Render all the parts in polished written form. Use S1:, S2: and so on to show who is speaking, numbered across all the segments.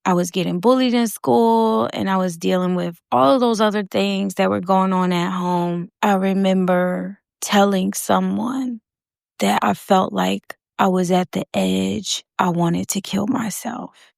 S1: I was getting bullied in school and I was dealing with all of those other things that were going on at home. I remember telling someone that I felt like I was at the edge. I wanted to kill myself.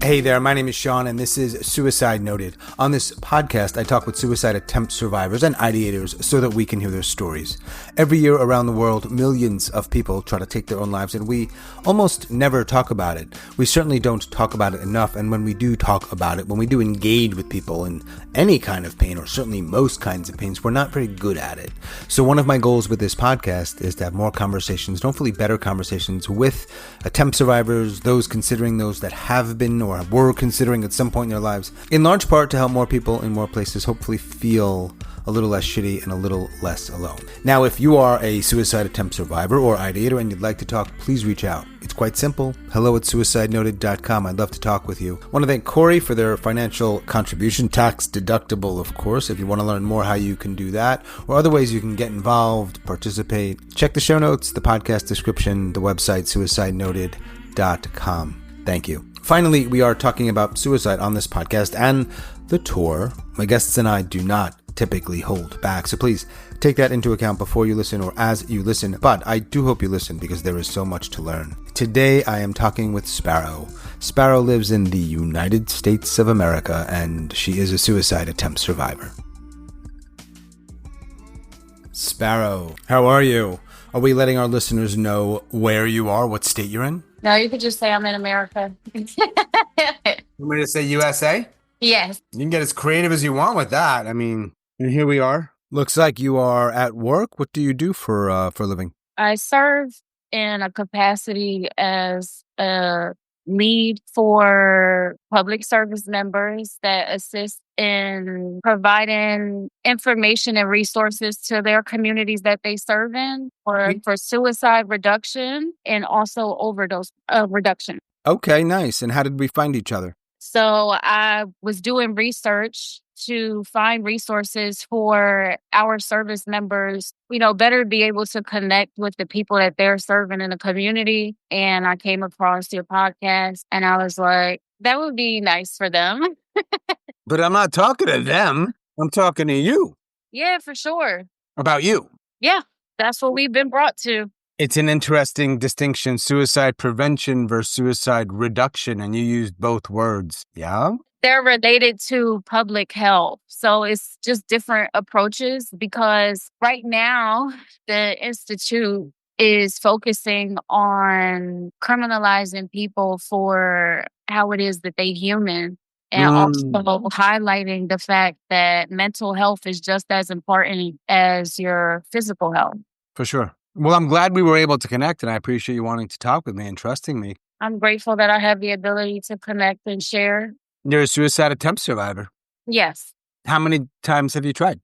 S2: Hey there, my name is Sean, and this is Suicide Noted. On this podcast, I talk with suicide attempt survivors and ideators so that we can hear their stories. Every year around the world, millions of people try to take their own lives, and we almost never talk about it. We certainly don't talk about it enough, and when we do talk about it, when we do engage with people in any kind of pain, or certainly most kinds of pains, we're not very good at it. So one of my goals with this podcast is to have more conversations, hopefully better conversations with attempt survivors, those considering, those that have been or were considering at some point in their lives, in large part to help more people in more places hopefully feel a little less shitty and a little less alone. Now, if you are a suicide attempt survivor or ideator and you'd like to talk, please reach out. It's quite simple. hello@suicidenoted.com. I'd love to talk with you. I want to thank Corey for their financial contribution, tax deductible, of course. If you want to learn more how you can do that, or other ways you can get involved, participate, check the show notes, the podcast description, the website, suicidenoted.com. Thank you. Finally, we are talking about suicide on this podcast and the tour. My guests and I do not typically hold back, so please take that into account before you listen or as you listen, but I do hope you listen because there is so much to learn. Today, I am talking with Sparrow. Sparrow lives in the United States of America, and she is a suicide attempt survivor. Sparrow, how are you? Are we letting our listeners know where you are, what state you're in?
S1: No, you could just say I'm in America.
S2: You want me to say USA?
S1: Yes.
S2: You can get as creative as you want with that. I mean, and here we are. Looks like you are at work. What do you do for a living?
S1: I serve in a capacity as a lead for public service members that assist in providing information and resources to their communities that they serve in for suicide reduction and also overdose reduction.
S2: Okay, nice. And how did we find each other?
S1: So I was doing research to find resources for our service members, better be able to connect with the people that they're serving in the community. And I came across your podcast and I was like, that would be nice for them.
S2: But I'm not talking to them. I'm talking to you.
S1: Yeah, for sure.
S2: About you.
S1: Yeah, that's what we've been brought to.
S2: It's an interesting distinction, suicide prevention versus suicide reduction, and you used both words, yeah?
S1: They're related to public health. So it's just different approaches because right now the Institute is focusing on criminalizing people for how it is that they human and also highlighting the fact that mental health is just as important as your physical health.
S2: For sure. Well, I'm glad we were able to connect, and I appreciate you wanting to talk with me and trusting me.
S1: I'm grateful that I have the ability to connect and share.
S2: You're a suicide attempt survivor.
S1: Yes.
S2: How many times have you tried?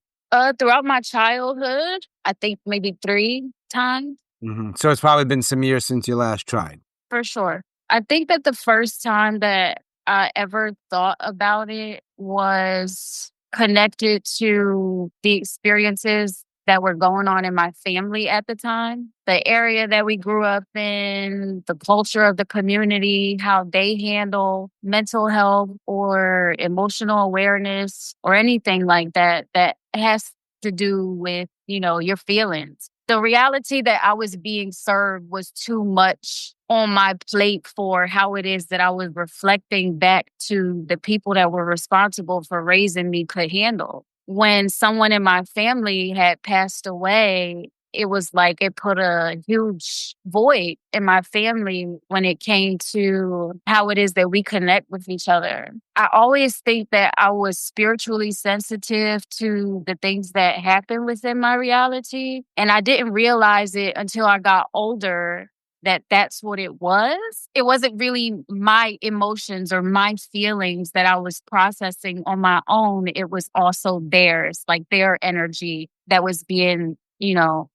S1: Throughout my childhood, I think maybe 3 times.
S2: Mm-hmm. So it's probably been some years since you last tried.
S1: For sure. I think that the first time that I ever thought about it was connected to the experiences that were going on in my family at the time, the area that we grew up in, the culture of the community, how they handle mental health or emotional awareness or anything like that has to do with, your feelings. The reality that I was being served was too much on my plate for how it is that I was reflecting back to the people that were responsible for raising me could handle. When someone in my family had passed away, it was like it put a huge void in my family when it came to how it is that we connect with each other. I always think that I was spiritually sensitive to the things that happen within my reality. And I didn't realize it until I got older that that's what it was. It wasn't really my emotions or my feelings that I was processing on my own. It was also theirs, like their energy that was being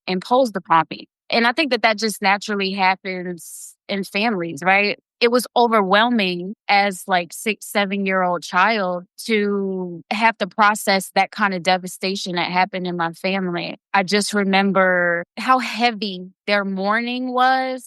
S1: imposed upon me. And I think that that just naturally happens in families, right? It was overwhelming as like 6, 7 year old child to have to process that kind of devastation that happened in my family. I just remember how heavy their mourning was,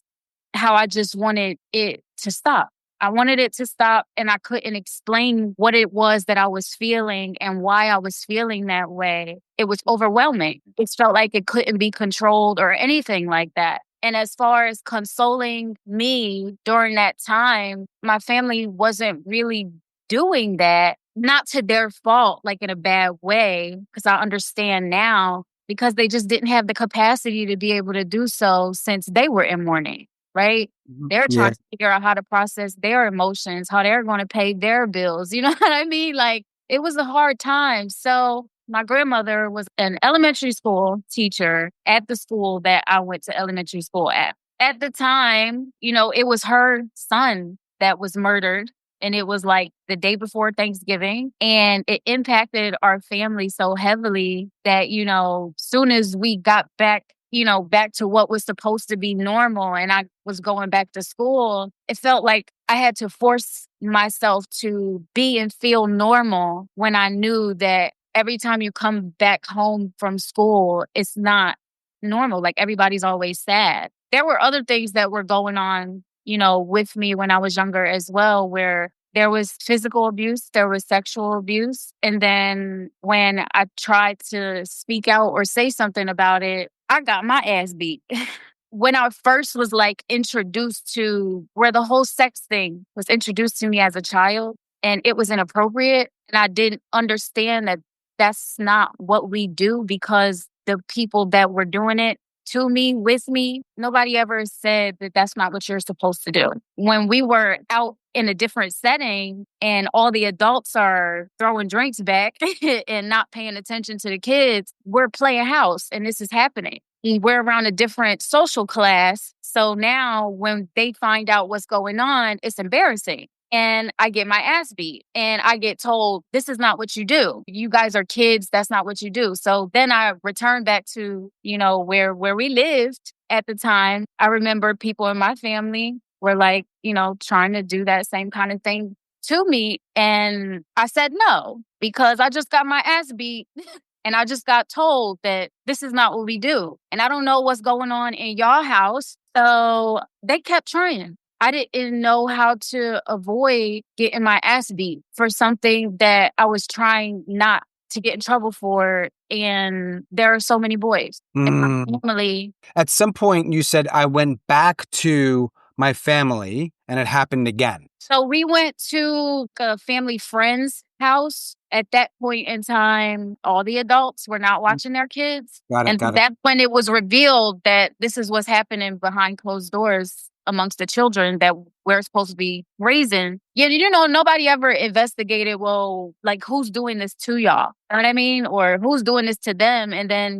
S1: how I just wanted it to stop. I wanted it to stop, and I couldn't explain what it was that I was feeling and why I was feeling that way. It was overwhelming. It felt like it couldn't be controlled or anything like that. And as far as consoling me during that time, my family wasn't really doing that, not to their fault, like in a bad way, because I understand now because they just didn't have the capacity to be able to do so since they were in mourning, right?
S2: Mhm.
S1: They're trying
S2: Yeah.
S1: to figure out how to process their emotions, how they're going to pay their bills. You know what I mean? Like it was a hard time. So my grandmother was an elementary school teacher at the school that I went to elementary school at. At the time, it was her son that was murdered. And it was like the day before Thanksgiving. And it impacted our family so heavily that, soon as we got back to what was supposed to be normal and I was going back to school, it felt like I had to force myself to be and feel normal when I knew that every time you come back home from school, it's not normal. Like everybody's always sad. There were other things that were going on, with me when I was younger as well, where there was physical abuse, there was sexual abuse. And then when I tried to speak out or say something about it, I got my ass beat. When I first was like introduced to where the whole sex thing was introduced to me as a child and it was inappropriate, and I didn't understand that that's not what we do because the people that were doing it to me, with me, nobody ever said that that's not what you're supposed to do. When we were out in a different setting and all the adults are throwing drinks back and not paying attention to the kids, we're playing house and this is happening. We're around a different social class. So now when they find out what's going on, it's embarrassing. And I get my ass beat and I get told, this is not what you do. You guys are kids. That's not what you do. So then I return back to, where we lived at the time. I remember people in my family were like, trying to do that same kind of thing to me. And I said no, because I just got my ass beat. And I just got told that this is not what we do. And I don't know what's going on in y'all house. So they kept trying. I didn't know how to avoid getting my ass beat for something that I was trying not to get in trouble for. And there are so many boys in my
S2: Mm.
S1: family.
S2: At some point, you said, I went back to my family and it happened again.
S1: So we went to a family friend's house. At that point in time, all the adults were not watching their kids.
S2: Got it.
S1: And
S2: Got it.
S1: that's when it was revealed that this is what's happening behind closed doors amongst the children that we're supposed to be raising. Yeah, nobody ever investigated, well, like who's doing this to y'all? You know what I mean? Or who's doing this to them? And then,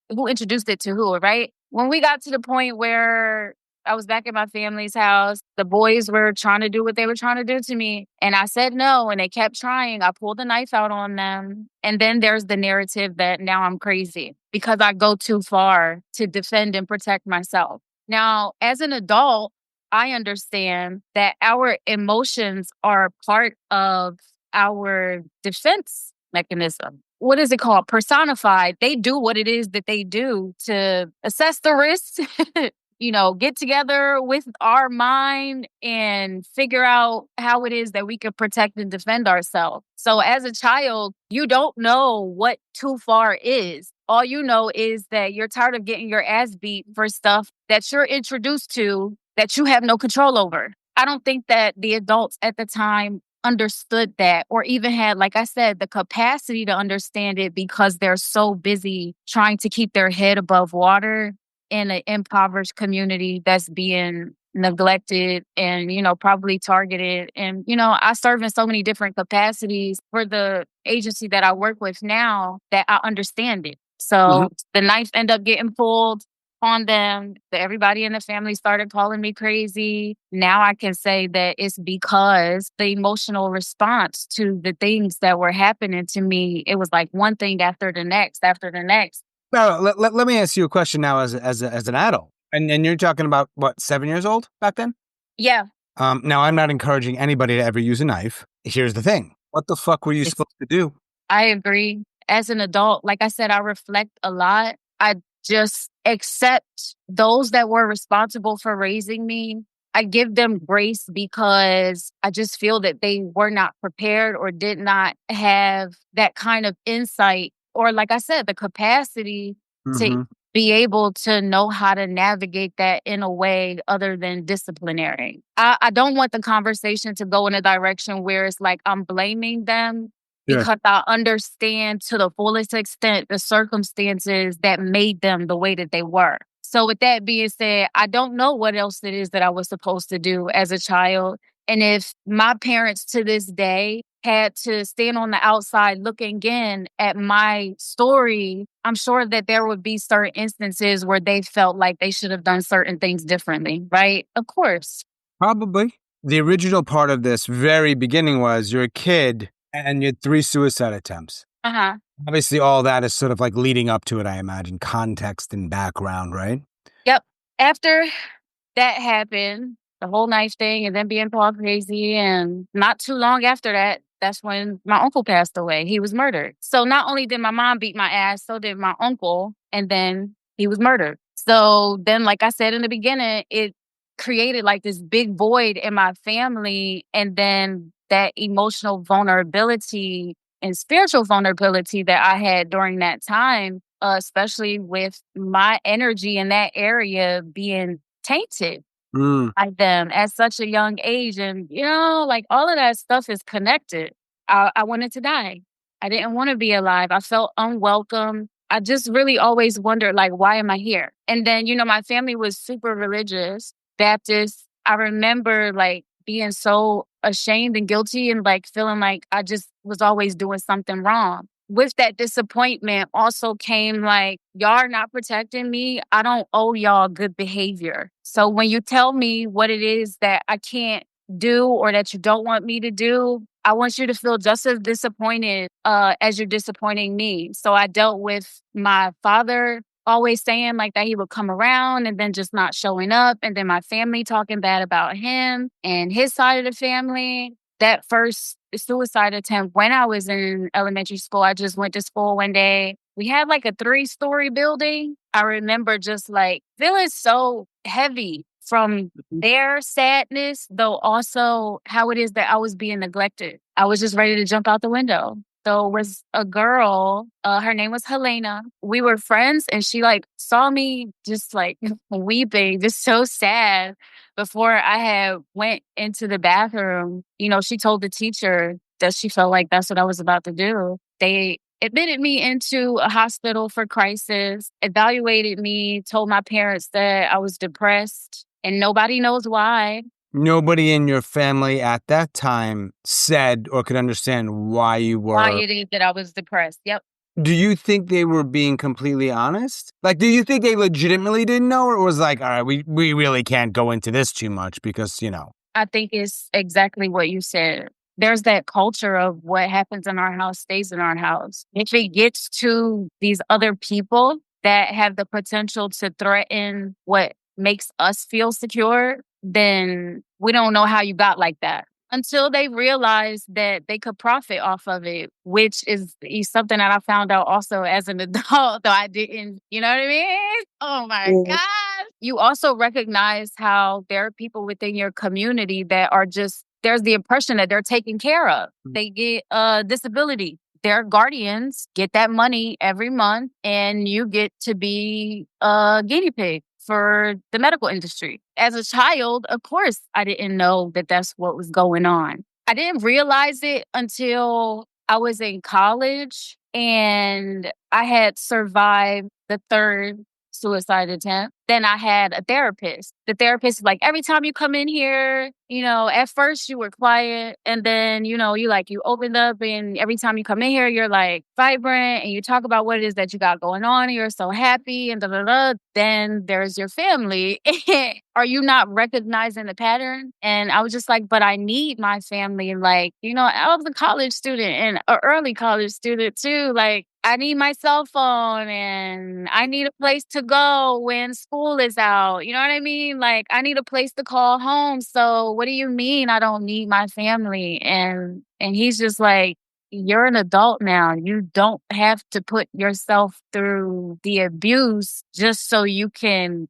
S1: who introduced it to who, right? When we got to the point where I was back at my family's house, the boys were trying to do what they were trying to do to me. And I said no, and they kept trying. I pulled the knife out on them. And then there's the narrative that now I'm crazy because I go too far to defend and protect myself. Now, as an adult, I understand that our emotions are part of our defense mechanism. What is it called? Personified. They do what it is that they do to assess the risks, get together with our mind and figure out how it is that we can protect and defend ourselves. So as a child, you don't know what too far is. All you know is that you're tired of getting your ass beat for stuff that you're introduced to that you have no control over. I don't think that the adults at the time understood that or even had, like I said, the capacity to understand it because they're so busy trying to keep their head above water in an impoverished community that's being neglected and, probably targeted. And, I serve in so many different capacities for the agency that I work with now that I understand it. So the knife ended up getting pulled on them. Everybody in the family started calling me crazy. Now I can say that it's because the emotional response to the things that were happening to me, it was like one thing after the next, after the next.
S2: Sparrow, let me ask you a question now as an adult. And you're talking about, what, 7 years old back then?
S1: Yeah.
S2: Now, I'm not encouraging anybody to ever use a knife. Here's the thing. What the fuck were you supposed to do?
S1: I agree. As an adult, like I said, I reflect a lot. I just accept those that were responsible for raising me. I give them grace because I just feel that they were not prepared or did not have that kind of insight or, like I said, the capacity to
S2: Mhm.
S1: be able to know how to navigate that in a way other than disciplinary. I don't want the conversation to go in a direction where it's like I'm blaming them
S2: Sure.
S1: because I understand to the fullest extent the circumstances that made them the way that they were. So, with that being said, I don't know what else it is that I was supposed to do as a child. And if my parents to this day had to stand on the outside looking in at my story, I'm sure that there would be certain instances where they felt like they should have done certain things differently, right? Of course.
S2: Probably. The original part of this very beginning was you're a kid and you had 3 suicide attempts.
S1: Uh huh.
S2: Obviously, all that is sort of like leading up to it, I imagine, context and background, right?
S1: Yep. After that happened, the whole knife thing, and then being called crazy. And not too long after that, that's when my uncle passed away. He was murdered. So not only did my mom beat my ass, so did my uncle, and then he was murdered. So then, like I said in the beginning, it created like this big void in my family. And then that emotional vulnerability and spiritual vulnerability that I had during that time, especially with my energy in that area being tainted
S2: Mm.
S1: by them at such a young age. And, like all of that stuff is connected. I wanted to die. I didn't want to be alive. I felt unwelcome. I just really always wondered, like, why am I here? And then, my family was super religious, Baptist. I remember like being so ashamed and guilty and like feeling like I just was always doing something wrong. With that disappointment also came like, y'all are not protecting me. I don't owe y'all good behavior. So when you tell me what it is that I can't do or that you don't want me to do, I want you to feel just as disappointed as you're disappointing me. So I dealt with my father always saying like that he would come around and then just not showing up. And then my family talking bad about him and his side of the family. That first suicide attempt when I was in elementary school, I just went to school one day. We had like a 3-story building. I remember just like feeling so heavy from their sadness, though also how it is that I was being neglected. I was just ready to jump out the window. So it was a girl, her name was Helena. We were friends and she like saw me just like weeping, just so sad before I had went into the bathroom. She told the teacher that she felt like that's what I was about to do. They admitted me into a hospital for crisis, evaluated me, told my parents that I was depressed, and nobody knows why.
S2: Nobody in your family at that time said or could understand why you
S1: Why
S2: were.
S1: it is that I was depressed. Yep.
S2: Do you think they were being completely honest? Like, do you think they legitimately didn't know, or was like, all right, we really can't go into this too much because.
S1: I think it's exactly what you said. There's that culture of what happens in our house stays in our house. If it gets to these other people that have the potential to threaten what makes us feel secure, then we don't know how you got like that. Until they realize that they could profit off of it, which is something that I found out also as an adult, though I didn't, you know what I mean? Oh my
S2: Mm.
S1: God. You also recognize how there are people within your community that are just, there's the impression that they're taken care of. They get a disability. Their guardians get that money every month, and you get to be a guinea pig for the medical industry. As a child, of course, I didn't know that that's what was going on. I didn't realize it until I was in college and I had survived the third suicide attempt. then I had a therapist. The therapist is like, every time you come in here, at first you were quiet and then, you opened up and every time you come in here, you're like vibrant and you talk about what it is that you got going on and you're so happy and da da da. Then there's your family. Are you not recognizing the pattern? And I was just like, but I need my family. Like, I was a college student and an early college student too. Like, I need my cell phone and I need a place to go when school is out. You know what I mean? Like, I need a place to call home. So what do you mean I don't need my family? And he's just like, you're an adult now. You don't have to put yourself through the abuse just so you can,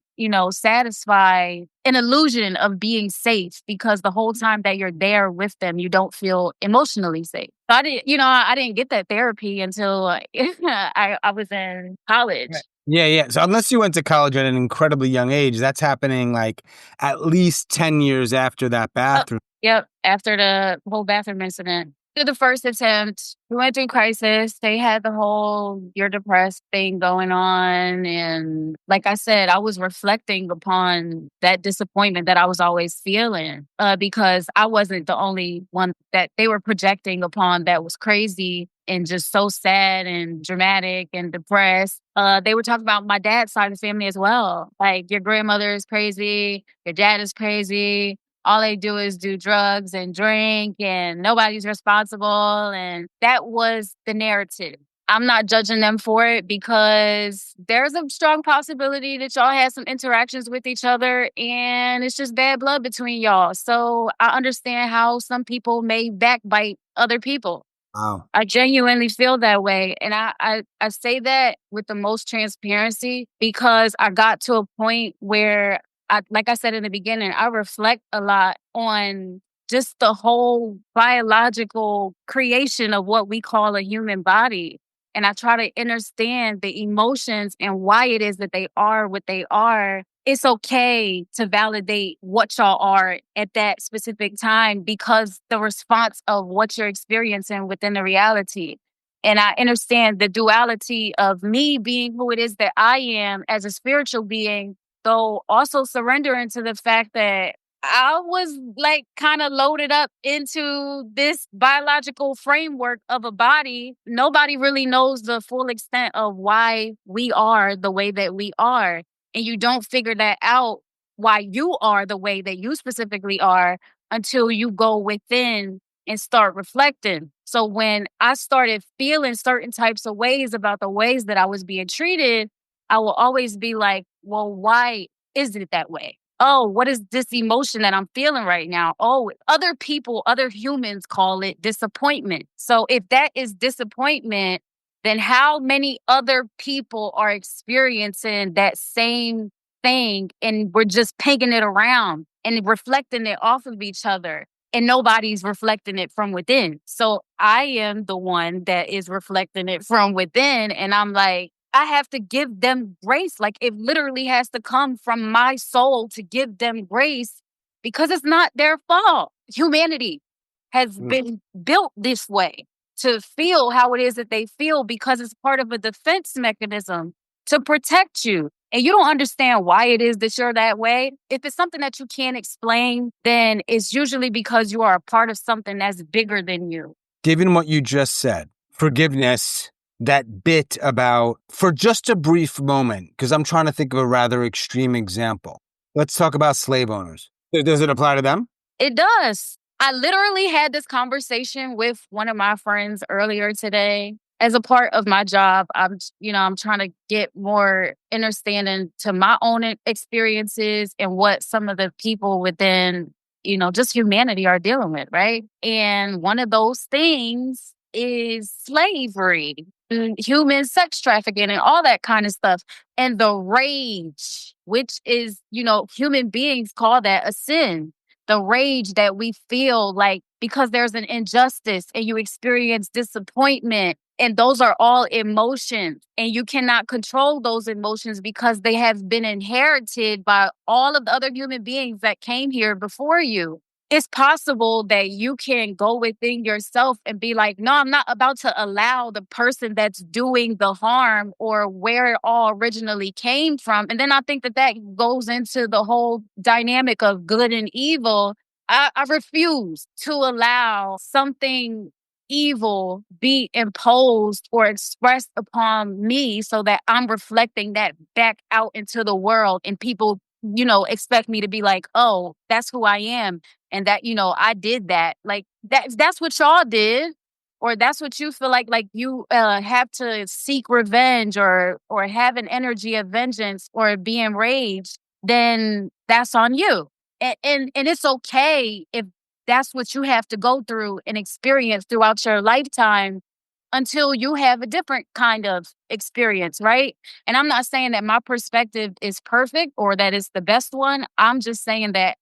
S1: satisfy an illusion of being safe because the whole time that you're there with them, you don't feel emotionally safe. So I didn't get that therapy until I was in college.
S2: Right. Yeah, yeah. So unless you went to college at an incredibly young age, that's happening like at least 10 years after that bathroom.
S1: Yep, after the whole bathroom incident. Through the first attempt, we went through crisis. They had the whole "you're depressed" thing going on. And like I said, I was reflecting upon that disappointment that I was always feeling because I wasn't the only one that they were projecting upon that was crazy and just so sad and dramatic and depressed. They were talking about my dad's side of the family as well. Like, your grandmother is crazy, your dad is crazy, all they do is do drugs and drink and nobody's responsible. And that was the narrative. I'm not judging them for it because there's a strong possibility that y'all had some interactions with each other and it's just bad blood between y'all. So I understand how some people may backbite other people.
S2: Wow.
S1: I genuinely feel that way. And I say that with the most transparency because I got to a point where like I said in the beginning, I reflect a lot on just the whole biological creation of what we call a human body. And I try to understand the emotions and why it is that they are what they are. It's okay to validate what y'all are at that specific time because the response of what you're experiencing within the reality. And I understand the duality of me being who it is that I am as a spiritual being, though also surrendering to the fact that I was like kind of loaded up into this biological framework of a body. Nobody really knows the full extent of why we are the way that we are. And you don't figure that out why you are the way that you specifically are until you go within and start reflecting. So when I started feeling certain types of ways about the ways that I was being treated, I will always be like, well, why is it that way? Oh, what is this emotion that I'm feeling right now? Oh, other people, other humans call it disappointment. So if that is disappointment, then how many other people are experiencing that same thing and we're just pegging it around and reflecting it off of each other? And nobody's reflecting it from within. So I am the one that is reflecting it from within. And I'm like, I have to give them grace. Like, it literally has to come from my soul to give them grace because it's not their fault. Humanity has been built this way to feel how it is that they feel because it's part of a defense mechanism to protect you. And you don't understand why it is that you're that way. If it's something that you can't explain, then it's usually because you are a part of something that's bigger than you.
S2: Given what you just said, forgiveness, that bit about for just a brief moment, because I'm trying to think of a rather extreme example. Let's talk about slave owners. Does it apply to them?
S1: It does. I literally had this conversation with one of my friends earlier today. As a part of my job, I'm trying to get more understanding to my own experiences and what some of the people within, just humanity are dealing with, right? And one of those things is slavery, and human sex trafficking and all that kind of stuff. And the rage, which is, human beings call that a sin. The rage that we feel like because there's an injustice and you experience disappointment. And those are all emotions. And you cannot control those emotions because they have been inherited by all of the other human beings that came here before you. it's possible that you can go within yourself and be like, no, I'm not about to allow the person that's doing the harm or where it all originally came from. And then I think that that goes into the whole dynamic of good and evil. I refuse to allow something evil be imposed or expressed upon me so that I'm reflecting that back out into the world and people, expect me to be like, oh, that's who I am and that, I did that. Like that's what y'all did. Or that's what you feel like you have to seek revenge or have an energy of vengeance or be enraged, then that's on you. And it's okay if that's what you have to go through and experience throughout your lifetime until you have a different kind of experience, right? And I'm not saying that my perspective is perfect or that it's the best one. I'm just saying that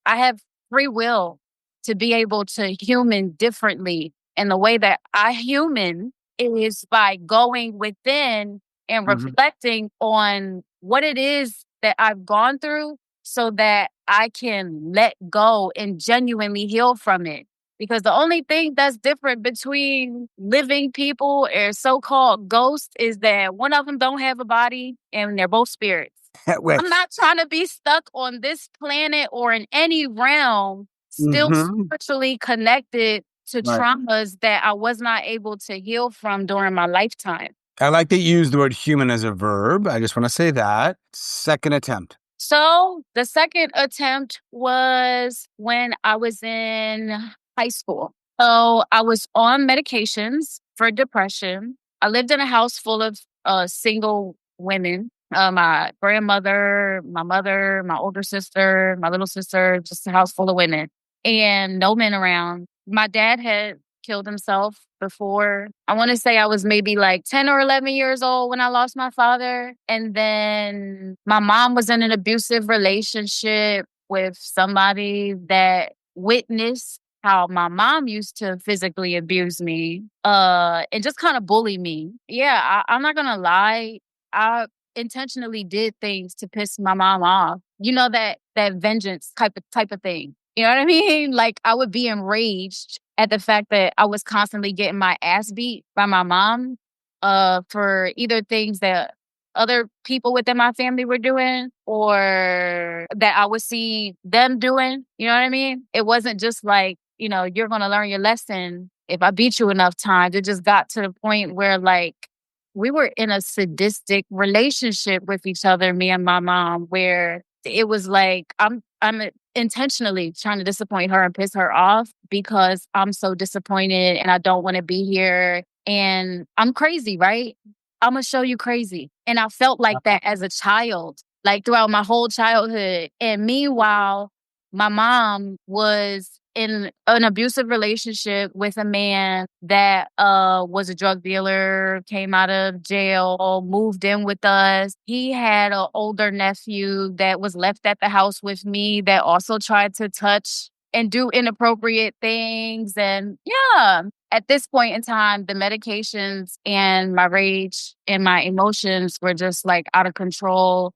S1: I have free will to be able to human differently. And the way that I human is by going within and
S2: Mhm.
S1: reflecting on what it is that I've gone through so that I can let go and genuinely heal from it. Because the only thing that's different between living people and so-called ghosts is that one of them don't have a body and they're both spirits.
S2: Wait.
S1: I'm not trying to be stuck on this planet or in any realm still
S2: Mhm.
S1: spiritually connected to
S2: Right.
S1: traumas that I was not able to heal from during my lifetime.
S2: I like that you use the word human as a verb. I just want to say that. Second attempt.
S1: So the second attempt was when I was in high school. So I was on medications for depression. I lived in a house full of single women. My grandmother, my mother, my older sister, my little sister, just a house full of women and no men around. My dad had killed himself before. I want to say I was maybe like 10 or 11 years old when I lost my father. And then my mom was in an abusive relationship with somebody that witnessed how my mom used to physically abuse me and just kind of bully me. Yeah, I'm not gonna lie. I intentionally did things to piss my mom off. You know that vengeance type of thing. You know what I mean? Like I would be enraged at the fact that I was constantly getting my ass beat by my mom for either things that other people within my family were doing or that I would see them doing. You know what I mean? It wasn't just like, you're going to learn your lesson if I beat you enough times. It just got to the point where like we were in a sadistic relationship with each other, me and my mom, where it was like I'm intentionally trying to disappoint her and piss her off because I'm so disappointed and I don't want to be here and I'm crazy, right? I'm gonna show you crazy. And I felt like that as a child, like throughout my whole childhood. And meanwhile, my mom was in an abusive relationship with a man that was a drug dealer, came out of jail, moved in with us. He had an older nephew that was left at the house with me that also tried to touch and do inappropriate things. And yeah, at this point in time, the medications and my rage and my emotions were just like out of control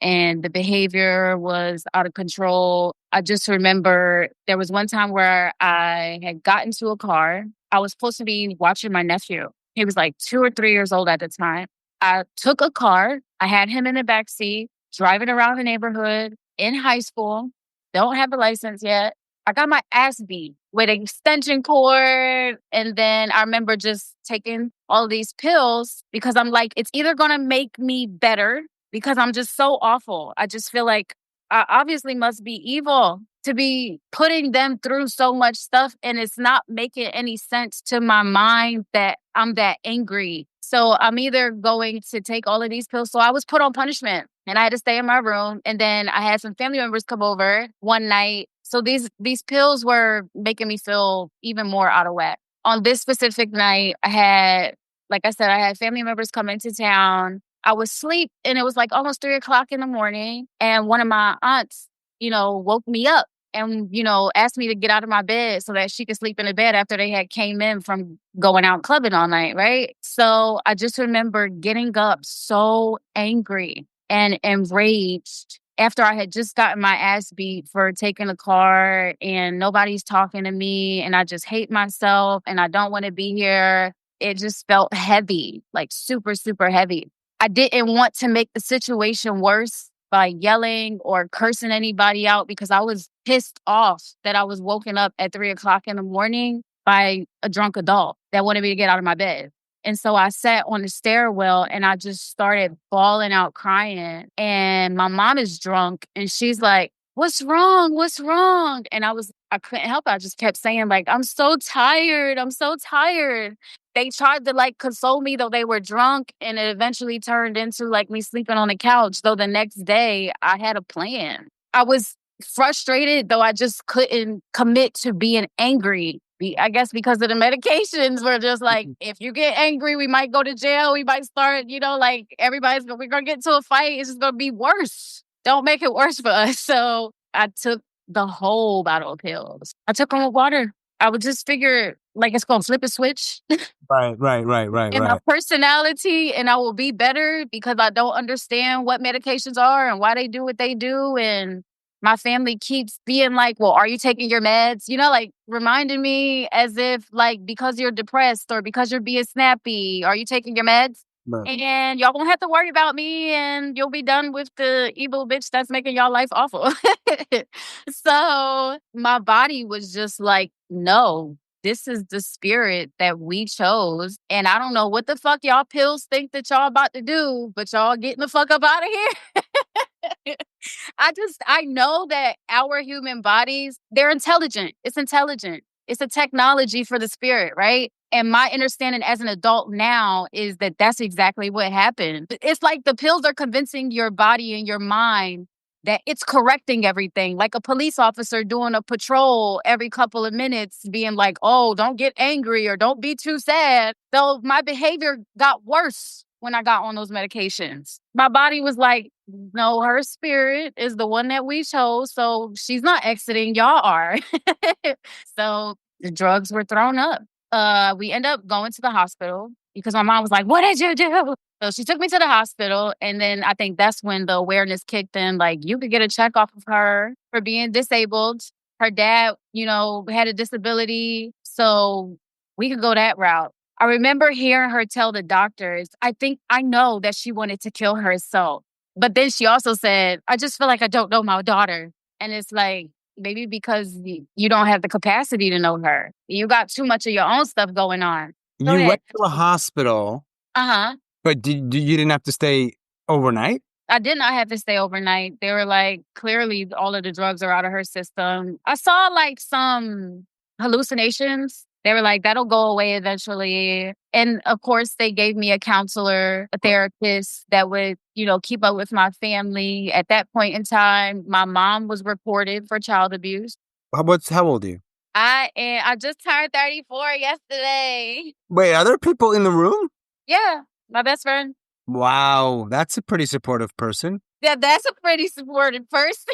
S1: and the behavior was out of control. I just remember there was one time where I had gotten to a car. I was supposed to be watching my nephew. He was like 2 or 3 years old at the time. I took a car. I had him in the back seat, driving around the neighborhood in high school. Don't have a license yet. I got my ass beat with an extension cord. And then I remember just taking all these pills because I'm like, it's either going to make me better because I'm just so awful. I just feel like I obviously must be evil to be putting them through so much stuff. And it's not making any sense to my mind that I'm that angry. So I'm either going to take all of these pills. So I was put on punishment and I had to stay in my room. And then I had some family members come over one night. So these pills were making me feel even more out of whack. On this specific night, like I said, I had family members come into town. I was asleep and it was like almost 3 o'clock in the morning. And one of my aunts, woke me up and, asked me to get out of my bed so that she could sleep in the bed after they had came in from going out clubbing all night. Right. So I just remember getting up so angry and enraged after I had just gotten my ass beat for taking a car and nobody's talking to me and I just hate myself and I don't want to be here. It just felt heavy, like super, super heavy. I didn't want to make the situation worse by yelling or cursing anybody out because I was pissed off that I was woken up at 3 o'clock in the morning by a drunk adult that wanted me to get out of my bed. And so I sat on the stairwell and I just started bawling out crying. And my mom is drunk and she's like, "What's wrong? What's wrong?" And I couldn't help it. I just kept saying, like, "I'm so tired. I'm so tired." They tried to like console me, though they were drunk. And it eventually turned into like me sleeping on the couch. Though the next day I had a plan. I was frustrated, though I just couldn't commit to being angry. I guess because of the medications, we're just like, if you get angry, we might go to jail. We might start, like we're going to get into a fight. It's just going to be worse. Don't make it worse for us. So I took the whole bottle of pills. I took them with water. I would just figure like it's going to flip a switch
S2: Right, right, right, right,
S1: in my
S2: right.
S1: personality and I will be better because I don't understand what medications are and why they do what they do. And my family keeps being like, "Well, are you taking your meds?" Like reminding me as if like because you're depressed or because you're being snappy, are you taking your meds?
S2: Right.
S1: And y'all won't have to worry about me and you'll be done with the evil bitch that's making y'all life awful. So my body was just like, no, this is the spirit that we chose. And I don't know what the fuck y'all pills think that y'all about to do, but y'all getting the fuck up out of here. I know that our human bodies, they're intelligent. It's intelligent. It's a technology for the spirit, right? And my understanding as an adult now is that that's exactly what happened. It's like the pills are convincing your body and your mind that it's correcting everything. Like a police officer doing a patrol every couple of minutes, being like, "Oh, don't get angry or don't be too sad." So my behavior got worse when I got on those medications. My body was like, "No, her spirit is the one that we chose. So she's not exiting. Y'all are." So the drugs were thrown up. We end up going to the hospital because my mom was like, "What did you do?" So she took me to the hospital. And then I think that's when the awareness kicked in. Like, you could get a check off of her for being disabled. Her dad, had a disability. So we could go that route. I remember hearing her tell the doctors, I know that she wanted to kill herself. But then she also said, "I just feel like I don't know my daughter." And it's like, maybe because you don't have the capacity to know her. You got too much of your own stuff going on. Go
S2: You
S1: ahead.
S2: went to a hospital,
S1: Uh-huh.
S2: but you didn't have to stay overnight?
S1: I did not have to stay overnight. They were like, clearly all of the drugs are out of her system. I saw like some hallucinations. They were like, that'll go away eventually. And of course, they gave me a counselor, a therapist that would, keep up with my family. At that point in time, my mom was reported for child abuse.
S2: How old are you?
S1: I just turned 34 yesterday.
S2: Wait, are there people in the room?
S1: Yeah, my best friend.
S2: Wow, that's a pretty supportive person.
S1: Yeah, that's a pretty supportive person.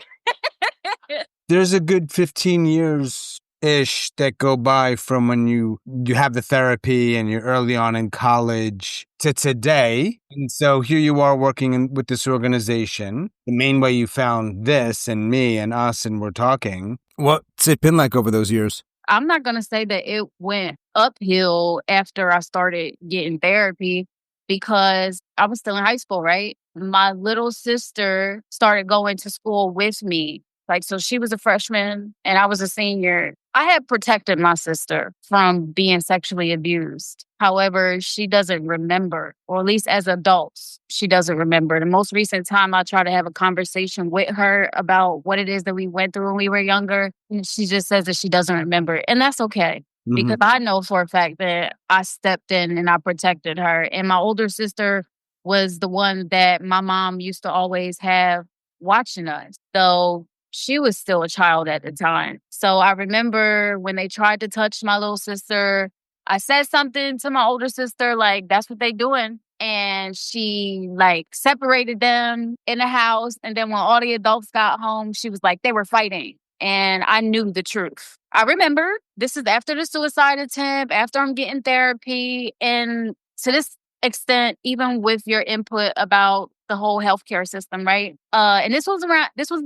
S2: There's a good 15 years-ish that go by from when you have the therapy and you're early on in college to today. And so here you are working with this organization. The main way you found this and me and us and we're talking. What's it been like over those years?
S1: I'm not going to say that it went uphill after I started getting therapy because I was still in high school, right? My little sister started going to school with me. Like, so she was a freshman and I was a senior. I had protected my sister from being sexually abused. However, she doesn't remember, or at least as adults, she doesn't remember. The most recent time I tried to have a conversation with her about what it is that we went through when we were younger, and she just says that she doesn't remember. And that's okay. Because I know for a fact that I stepped in and I protected her. And my older sister was the one that my mom used to always have watching us. So she was still a child at the time. So I remember when they tried to touch my little sister, I said something to my older sister, like, "That's what they doing." And she like separated them in the house. And then when all the adults got home, she was like, they were fighting. And I knew the truth. I remember this is after the suicide attempt, after I'm getting therapy. And to this extent, even with your input about the whole healthcare system, right? And this was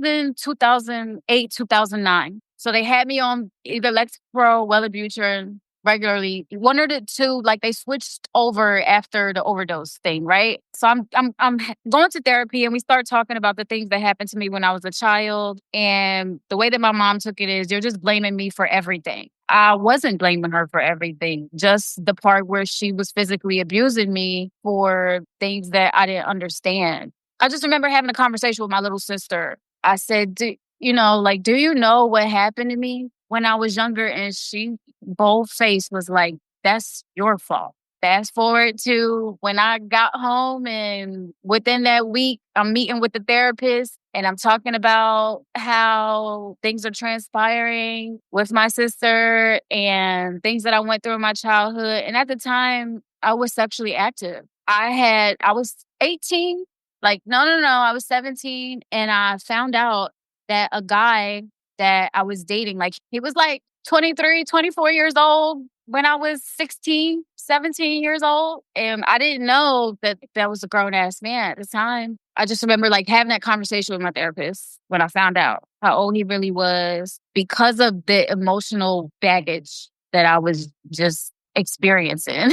S1: in 2008, 2009. So they had me on either Lexapro, Wellbutrin regularly, one or the two. Like they switched over after the overdose thing, right? So I'm going to therapy, and we start talking about the things that happened to me when I was a child. And the way that my mom took it is, you're just blaming me for everything. I wasn't blaming her for everything, just the part where she was physically abusing me for things that I didn't understand. I just remember having a conversation with my little sister. I said, do you know what happened to me when I was younger? And she bold face was like, that's your fault. Fast forward to when I got home, and within that week, I'm meeting with the therapist, and I'm talking about how things are transpiring with my sister and things that I went through in my childhood. And at the time, I was sexually active. I was 18. Like, no. I was 17, and I found out that a guy that I was dating, like, he was like 23, 24 years old when I was 16, 17 years old. And I didn't know that that was a grown ass man at the time. I just remember like having that conversation with my therapist when I found out how old he really was because of the emotional baggage that I was just experiencing.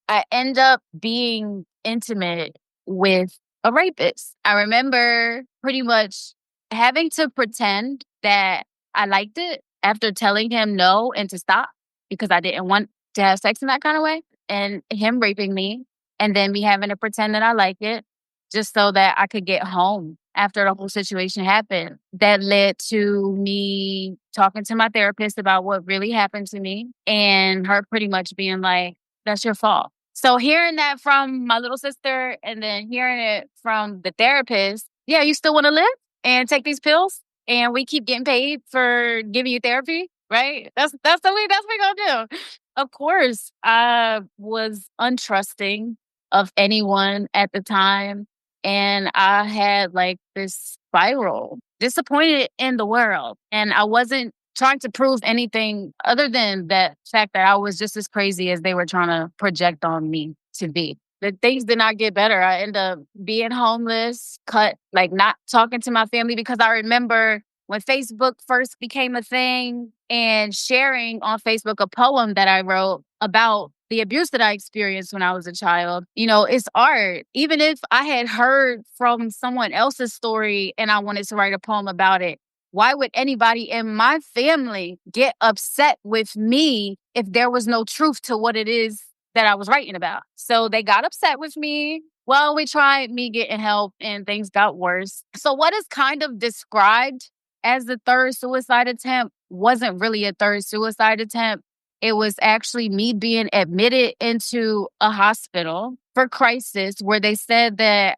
S1: I end up being intimate with a rapist. I remember pretty much having to pretend that I liked it after telling him no and to stop because I didn't want to have sex in that kind of way, and him raping me, and then me having to pretend that I like it just so that I could get home after the whole situation happened. That led to me talking to my therapist about what really happened to me, and her pretty much being like, that's your fault. So hearing that from my little sister and then hearing it from the therapist, yeah, you still want to live and take these pills, and we keep getting paid for giving you therapy, right? That's what we gonna do. Of course, I was untrusting of anyone at the time, and I had like this spiral, disappointed in the world, and I wasn't trying to prove anything other than that fact that I was just as crazy as they were trying to project on me to be. The things did not get better. I ended up being homeless, cut, like not talking to my family because I remember when Facebook first became a thing and sharing on Facebook a poem that I wrote about the abuse that I experienced when I was a child. You know, it's art. Even if I had heard from someone else's story and I wanted to write a poem about it, why would anybody in my family get upset with me if there was no truth to what it is that I was writing about? So they got upset with me. Well, we tried me getting help and things got worse. So what is kind of described as the third suicide attempt wasn't really a third suicide attempt. It was actually me being admitted into a hospital for crisis where they said that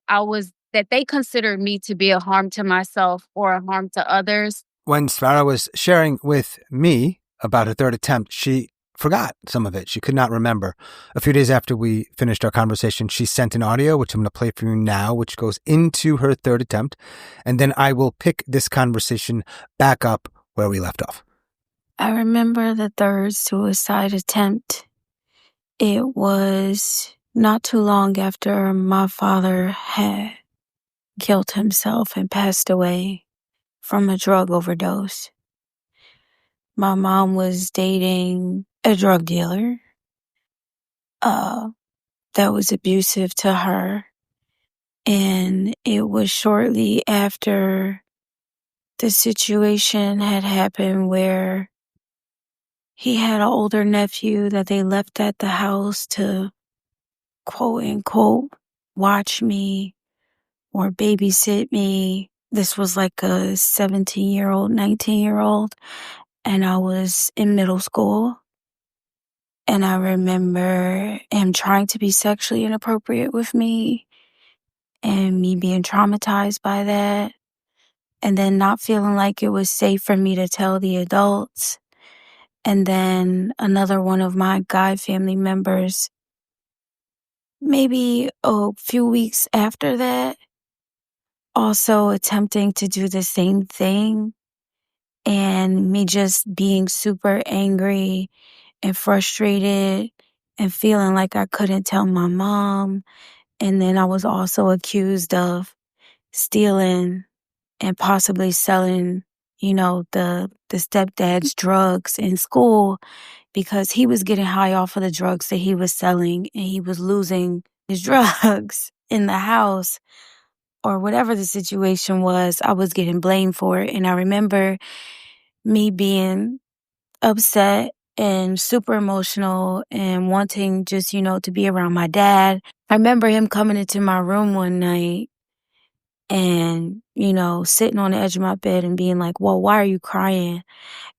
S1: they considered me to be a harm to myself or a harm to others.
S2: When Sparrow was sharing with me about her third attempt, she forgot some of it. She could not remember. A few days after we finished our conversation, she sent an audio, which I'm going to play for you now, which goes into her third attempt. And then I will pick this conversation back up where we left off.
S3: I remember the third suicide attempt. It was not too long after my father had killed himself and passed away from a drug overdose. My mom was dating a drug dealer that was abusive to her. And it was shortly after the situation had happened where he had an older nephew that they left at the house to, quote unquote, watch me or babysit me. This was like a 17-year-old, 19-year-old, and I was in middle school. And I remember him trying to be sexually inappropriate with me and me being traumatized by that, and then not feeling like it was safe for me to tell the adults. And then another one of my guy family members, maybe a few weeks after that, also attempting to do the same thing, and me just being super angry and frustrated and feeling like I couldn't tell my mom And then I was also accused of stealing and possibly selling, the stepdad's drugs in school because he was getting high off of the drugs that he was selling and he was losing his drugs in the house or whatever the situation was. I was getting blamed for it. And I remember me being upset and super emotional and wanting just, to be around my dad. I remember him coming into my room one night and, sitting on the edge of my bed and being like, well, why are you crying?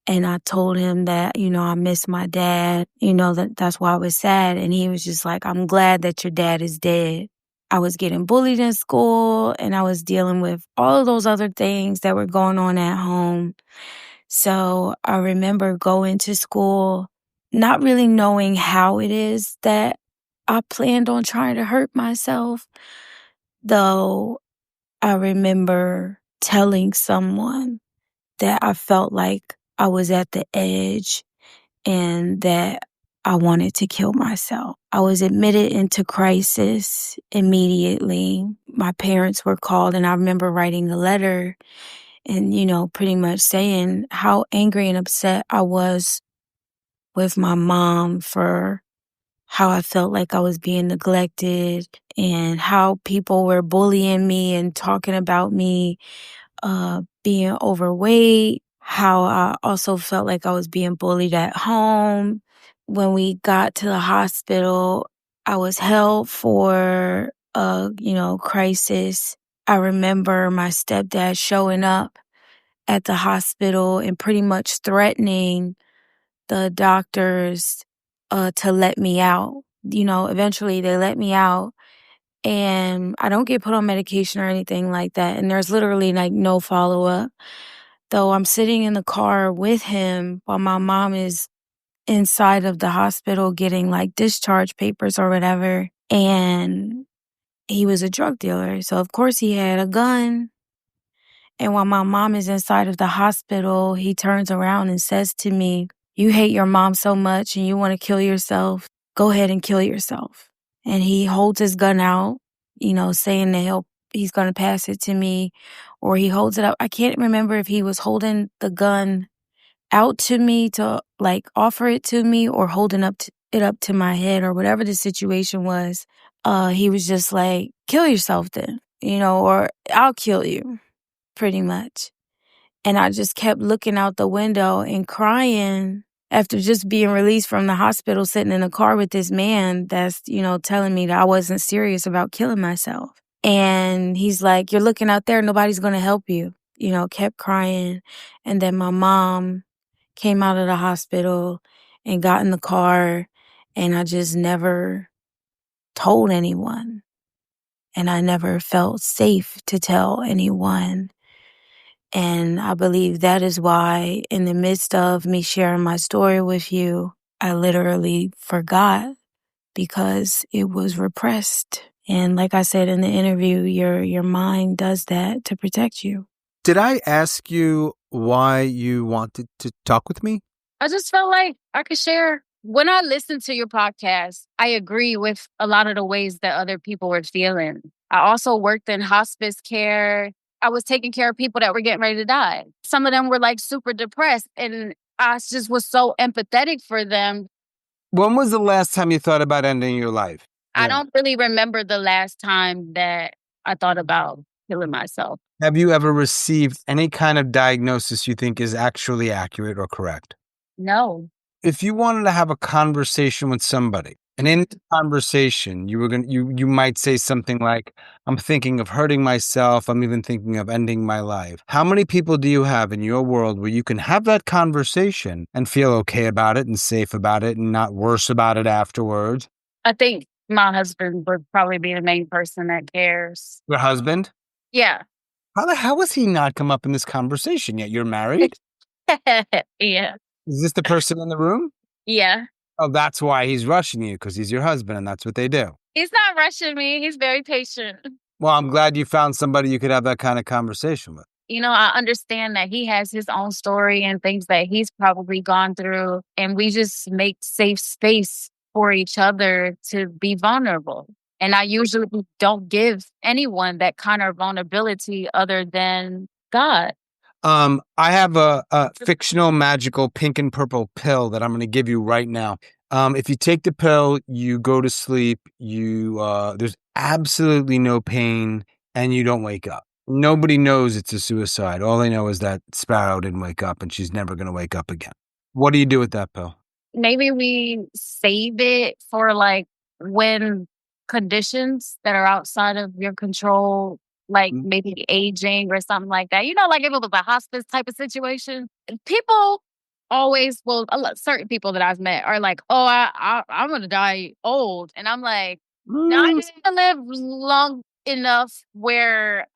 S3: And I told him that, I miss my dad, that's why I was sad. And he was just like, I'm glad that your dad is dead. I was getting bullied in school and I was dealing with all of those other things that were going on at home. So I remember going to school, not really knowing how it is that I planned on trying to hurt myself, though I remember telling someone that I felt like I was at the edge and that I wanted to kill myself. I was admitted into crisis immediately. My parents were called and I remember writing a letter and, pretty much saying how angry and upset I was with my mom for how I felt like I was being neglected and how people were bullying me and talking about me being overweight, how I also felt like I was being bullied at home. When we got to the hospital, I was held for a, crisis. I remember my stepdad showing up at the hospital and pretty much threatening the doctors to let me out. Eventually they let me out and I don't get put on medication or anything like that. And there's literally like no follow up. Though I'm sitting in the car with him while my mom is inside of the hospital getting like discharge papers or whatever. And he was a drug dealer. So of course he had a gun. And while my mom is inside of the hospital, he turns around and says to me, you hate your mom so much and you want to kill yourself. Go ahead and kill yourself. And he holds his gun out, saying that he's going to pass it to me, or he holds it up. I can't remember if he was holding the gun out to me to like offer it to me or holding it up to my head or whatever the situation was. He was just like, kill yourself then, or I'll kill you, pretty much. And I just kept looking out the window and crying after just being released from the hospital, sitting in a car with this man that's, telling me that I wasn't serious about killing myself. And he's like, you're looking out there, nobody's going to help you, kept crying. And then my mom came out of the hospital and got in the car and I just never told anyone. And I never felt safe to tell anyone. And I believe that is why in the midst of me sharing my story with you, I literally forgot because it was repressed. And like I said in the interview, your mind does that to protect you.
S2: Did I ask you why you wanted to talk with me?
S1: I just felt like I could share. When I listened to your podcast, I agree with a lot of the ways that other people were feeling. I also worked in hospice care. I was taking care of people that were getting ready to die. Some of them were like super depressed and I just was so empathetic for them.
S2: When was the last time you thought about ending your life?
S1: I don't really remember the last time that I thought about killing myself.
S2: Have you ever received any kind of diagnosis you think is actually accurate or correct?
S1: No.
S2: If you wanted to have a conversation with somebody, and in the conversation, you might say something like, I'm thinking of hurting myself. I'm even thinking of ending my life. How many people do you have in your world where you can have that conversation and feel okay about it and safe about it and not worse about it afterwards?
S1: I think my husband would probably be the main person that cares.
S2: Your husband?
S1: Yeah.
S2: How the hell has he not come up in this conversation yet? You're married?
S1: Yeah.
S2: Is this the person in the room?
S1: Yeah.
S2: Oh, that's why he's rushing you, because he's your husband and that's what they do.
S1: He's not rushing me. He's very patient.
S2: Well, I'm glad you found somebody you could have that kind of conversation with.
S1: I understand that he has his own story and things that he's probably gone through. And we just make safe space for each other to be vulnerable. And I usually don't give anyone that kind of vulnerability other than God.
S2: I have a fictional, magical pink and purple pill that I'm going to give you right now. If you take the pill, you go to sleep. There's absolutely no pain, and you don't wake up. Nobody knows it's a suicide. All they know is that Sparrow didn't wake up, and she's never going to wake up again. What do you do with that pill?
S1: Maybe we save it for like when conditions that are outside of your control, like
S2: Mm.
S1: maybe aging or something like that. You know, like if it was a hospice type of situation, people always, well, certain people that I've met are like, "Oh, I'm gonna die old," and I'm like, "No, I just want to live long enough where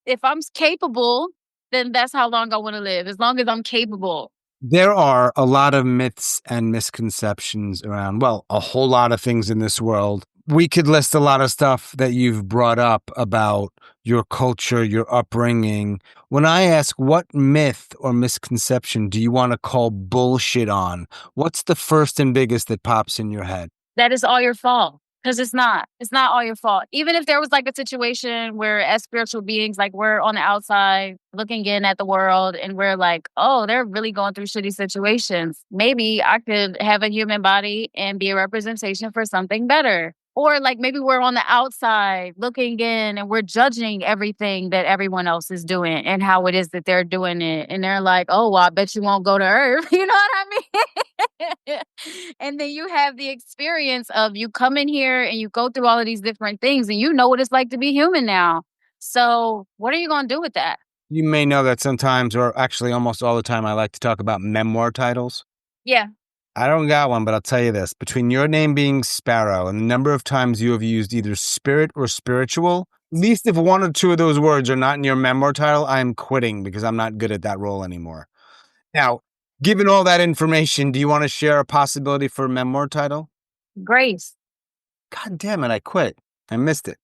S1: if I'm capable, then that's how long I want to live. As long as I'm capable."
S2: There are a lot of myths and misconceptions around, well, a whole lot of things in this world. We could list a lot of stuff that you've brought up about your culture, your upbringing. When I ask what myth or misconception do you want to call bullshit on, what's the first and biggest that pops in your head?
S1: That is all your fault. Because it's not. It's not all your fault. Even if there was like a situation where as spiritual beings, like we're on the outside looking in at the world and we're like, oh, they're really going through shitty situations. Maybe I could have a human body and be a representation for something better. Or like maybe we're on the outside looking in and we're judging everything that everyone else is doing and how it is that they're doing it. And they're like, oh, well, I bet you won't go to Earth. You know what I mean? And then you have the experience of you come in here and you go through all of these different things and you know what it's like to be human now. So what are you going to do with that?
S2: You may know that sometimes, or actually almost all the time, I like to talk about memoir titles.
S1: Yeah.
S2: I don't got one, but I'll tell you this. Between your name being Sparrow and the number of times you have used either spirit or spiritual, at least if one or two of those words are not in your memoir title, I'm quitting because I'm not good at that role anymore. Now, given all that information, do you want to share a possibility for a memoir title?
S1: Grace.
S2: God damn it, I quit. I missed it.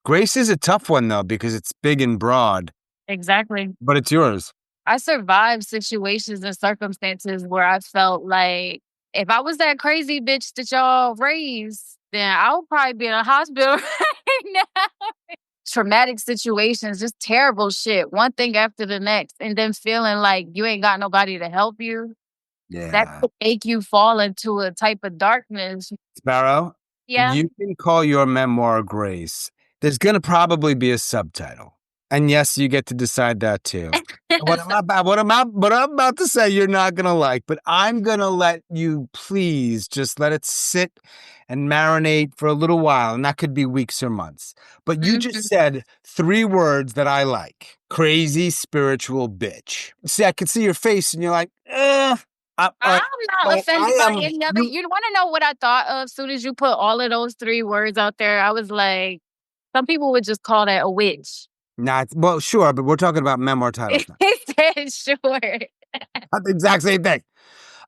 S2: Grace is a tough one, though, because it's big and broad,
S1: Exactly.
S2: but it's yours.
S1: I survived situations and circumstances where I felt like if I was that crazy bitch that y'all raised, then I would probably be in a hospital right now. Traumatic situations, just terrible shit, one thing after the next, and then feeling like you ain't got nobody to help you. That
S2: Yeah.
S1: could make you fall into a type of darkness.
S2: Sparrow,
S1: Yeah.
S2: you can call your memoir Grace. There's going to probably be a subtitle. And yes, you get to decide that too. What I'm about to say, you're not going to like, but I'm going to let you please just let it sit and marinate for a little while. And that could be weeks or months. But you just
S1: Mhm.
S2: said three words that I like: crazy spiritual bitch. See, I can see your face and you're like, all right.
S1: I'm not
S2: So I
S1: offended by
S2: am,
S1: any of it.
S2: you,
S1: You wanna know what I thought of as soon as you put all of those 3 words out there? I was like, some people would just call that a witch.
S2: Not well, sure, but we're talking about memoir titles now.
S1: He said, "Sure."
S2: Not the exact same thing.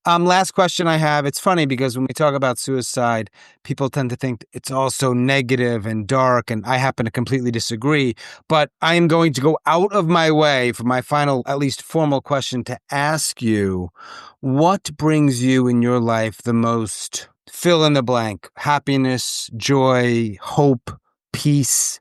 S2: Last question I have. It's funny because when we talk about suicide, people tend to think it's all so negative and dark, and I happen to completely disagree. But I am going to go out of my way for my final, at least formal question to ask you, what brings you in your life the most fill in the blank? Happiness, joy, hope, peace?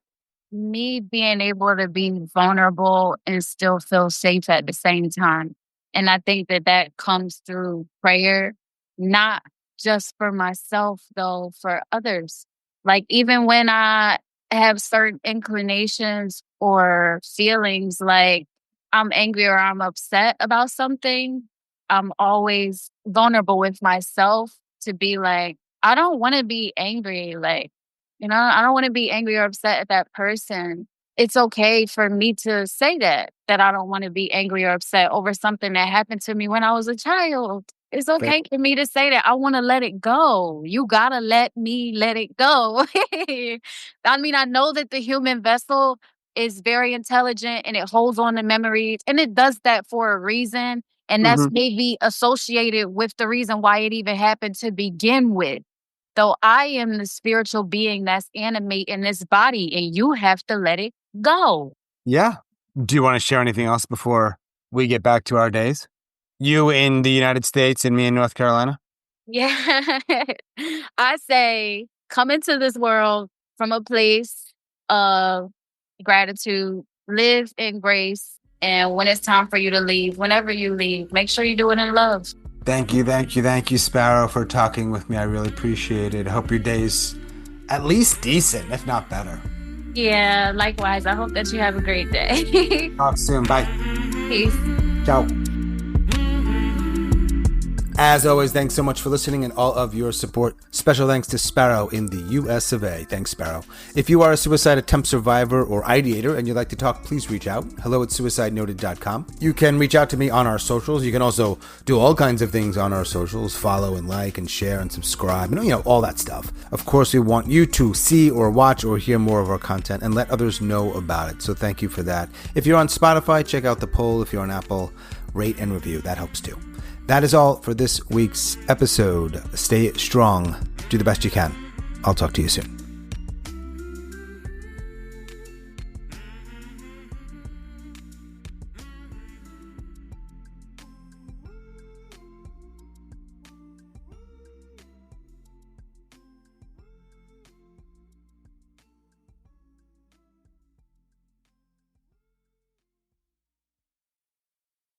S1: Me being able to be vulnerable and still feel safe at the same time. And I think that that comes through prayer, not just for myself, though, for others. Like, even when I have certain inclinations or feelings like I'm angry or I'm upset about something, I'm always vulnerable with myself to be like, I don't want to be angry. Like, I don't wanna be angry or upset at that person. It's okay for me to say that I don't wanna be angry or upset over something that happened to me when I was a child. It's
S2: Fair.
S1: okay for me to say that. I wanna let it go. You gotta let me let it go. I mean, I know that the human vessel is very intelligent and it holds on to memories, and it does that for a reason, and that's
S2: Mhm.
S1: maybe associated with the reason why it even happened to begin with. Though I am the spiritual being that's animate in this body, and you have to let it go.
S2: Yeah. Do you want to share anything else before we get back to our days? You in the United States and me in North Carolina?
S1: Yeah. I say, come into this world from a place of gratitude, live in grace. And when it's time for you to leave, whenever you leave, make sure you do it in love.
S2: Thank you, Sparrow, for talking with me. I really appreciate it. I hope your day's at least decent, if not better.
S1: Yeah, likewise. I hope that you have a great day.
S2: Talk soon. Bye.
S1: Peace.
S2: Ciao. As always, thanks so much for listening and all of your support. Special thanks to Sparrow in the US of A. Thanks, Sparrow. If you are a suicide attempt survivor or ideator and you'd like to talk, please reach out. hello@suicidenoted.com. You can reach out to me on our socials. You can also do all kinds of things on our socials. Follow and like and share and subscribe. And, all that stuff. Of course, we want you to see or watch or hear more of our content and let others know about it. So thank you for that. If you're on Spotify, check out the poll. If you're on Apple, rate and review. That helps too. That is all for this week's episode. Stay strong. Do the best you can. I'll talk to you soon.